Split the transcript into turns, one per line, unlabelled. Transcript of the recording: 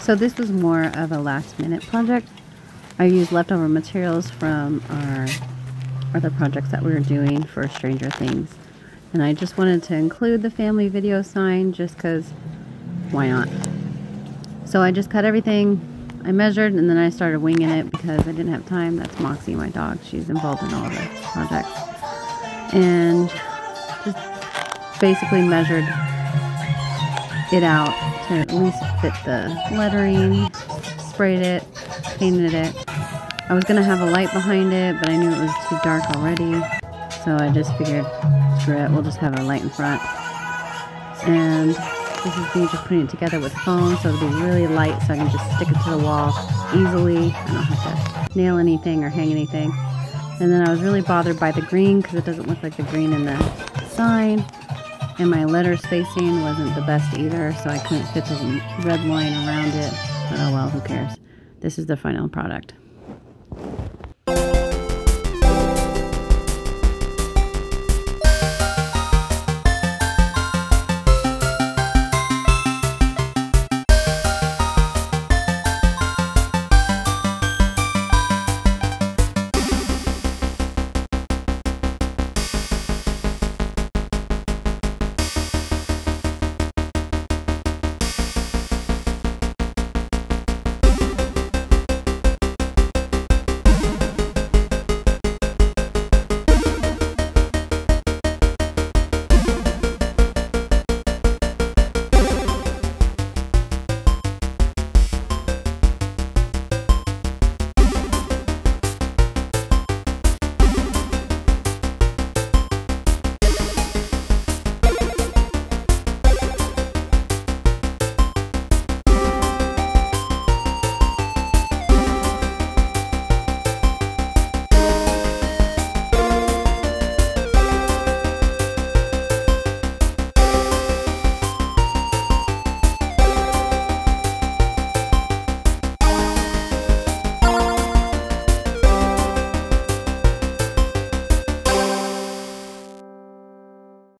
So this was more of a last minute project. I used leftover materials from our other projects that we were doing for Stranger Things. And I just wanted to include the family video sign just because why not? So I just cut everything. I measured and then I started winging it because I didn't have time. That's Moxie, my dog. She's involved in all of the projects. And just basically measured it out to at least fit the lettering, sprayed it, painted it. I was going to have a light behind it, but I knew it was too dark already. So I just figured, screw it, we'll just have a light in front. And this is me just putting it together with foam so it'll be really light so I can just stick it to the wall easily. I don't have to nail anything or hang anything. And then I was really bothered by the green because it doesn't look like the green in the sign. And my letter spacing wasn't the best either, so I couldn't fit the red line around it. But oh well, who cares? This is the final product.